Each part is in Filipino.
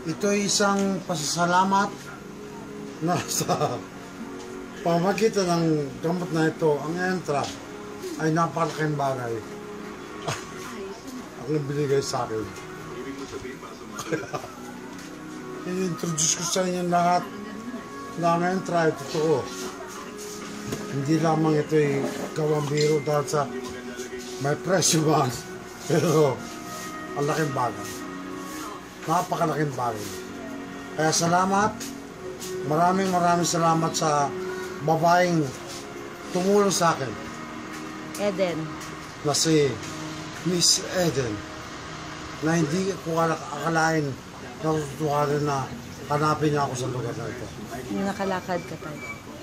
Ito ay isang pasasalamat na sa pamagitan ng gamot na ito, ang Entra ay napakalaking bagay ang binigay sa akin. I-introduce ko sa inyo lahat na ang Entra ay totoo. Hindi lamang ito ay gawang biro dahil sa may presyo ba, pero ang laking bagay. Napakalaking bagay. Kaya salamat, maraming salamat sa babaeng tumulong sa akin. Eden. Na si Miss Eden. Na hindi ko akalain na tutuhanin na hanapin niya ako sa lugar na ito. Nakalakad ka tayo.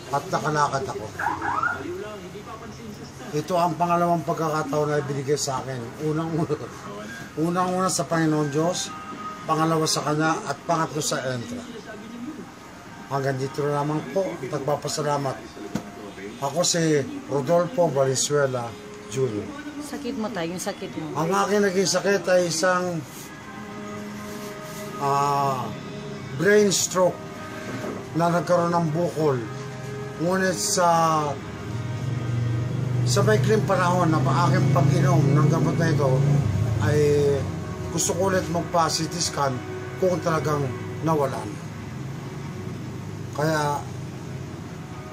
At nakalakad ako. Ito ang pangalawang pagkakataon na ibinigay sa akin. Unang-una sa Panginoon Diyos, pangalawa sa Kanya, at pangatlo sa Entra. Hanggang dito lamang po, nagpapasalamat. Ako si Rodolfo Valenzuela Jr. Sakit mo tayo, yung sakit mo. Ang aking naging sakit ay isang brain stroke na nagkaroon ng bukol. Ngunit sa maikling panahon na aking pag-inom ng gamot na ito ay gusto ko ulit magpa-CT scan kung talagang nawala na. Kaya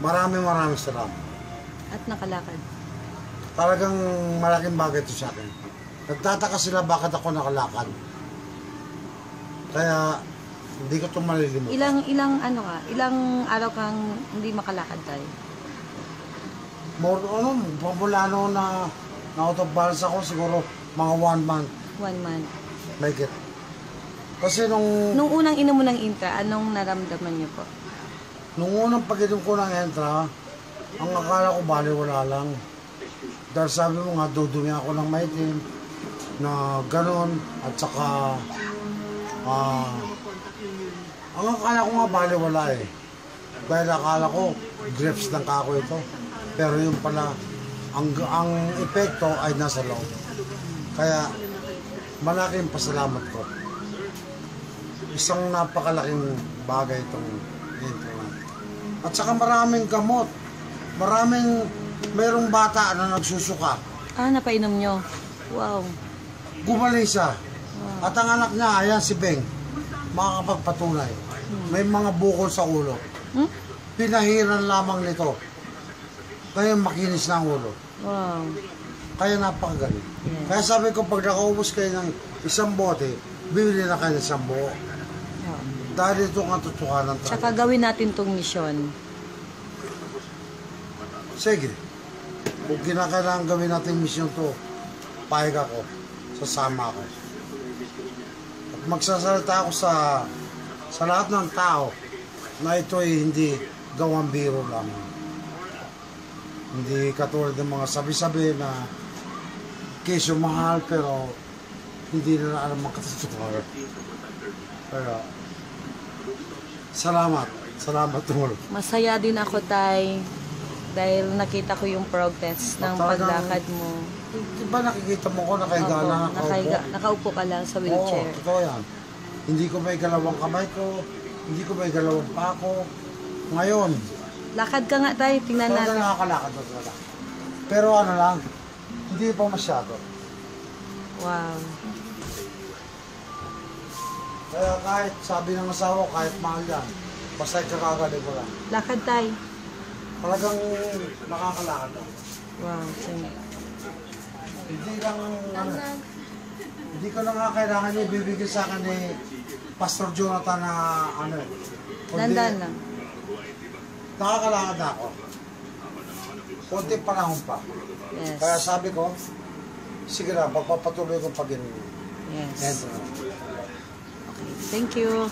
maraming salamat. At nakalakad. Talagang malaking bagay ito sa akin. Nagtataka sila bakit ako nakalakad. Kaya hindi ko ito malilimutan. Ilang araw kang hindi makalakad tayo? Pamula noon na out of balance ako, siguro mga 1 month. 1 month. Make it. Kasi nung unang inom mo ng Intra, anong naramdaman niyo po? Nung unang pag-inom ko ng Entra, ang akala ko baliwala lang. Dahil sabi mo nga, dudumi ako ng maitim, na ganon, at saka, ang akala ko nga baliwala eh. Dahil akala ko, grapes ng kako ito. Pero yung pala, ang epekto ay nasa loob. Kaya, malaking pasalamat ko. Isang napakalaking bagay itong Entra. At saka maraming gamot. Merong bata na nagsusuka. Napainom nyo? Wow. Gumaling siya. Wow. At ang anak niya, ayan si Beng, makakapagpatunay. May mga bukol sa ulo. Pinahiran lamang nito. Kaya makinis na ang ulo. Wow. Kaya napakagaling. Yeah. Kaya sabi ko, pag nakaubos kayo ng isang bote, bibili na kayo ng isang buo. Wow. Dahil ito ang katotohanan. Tsaka gawin natin tong misyon. Sige. Kung kinakailangan gawin natin mission to, pahig ako. Sasama ako. At magsasalita ako sa lahat ng tao na ito ay hindi gawang biro lang. Hindi katulad ng mga sabi-sabi na kesyo mahal pero hindi nila alam ang katotohanan. Kaya, salamat tumulong. Masaya din ako, Tay. Dahil nakita ko yung progress ng paglakad mo. Diba nakikita mo ko, nakahiga lang, nakaupo ka lang sa wheelchair. Oo, totoo yan. Hindi ko may galawang kamay ko, hindi ko may galawang pako. Ngayon, lakad ka nga tayo, tingnan natin. talaga nakakalakad na talaga. Pero ano lang, hindi pa masyado. Wow. Kaya kahit sabi ng asawa, kahit mahal yan, basta ikakagaling ko lang. Lakad tayo. Talagang nakakalakad lang. Wow, sige. Hindi lang, hindi ko na nga kailangan niya ibibigay sa akin ni Pastor Jonathan na Dandan lang. Nakakalakad na ako. Kunti panahon pa. Yes. Kaya sabi ko, sige na, pagpapatuloy ko pag-inom. Yes. Enter. Okay. Thank you.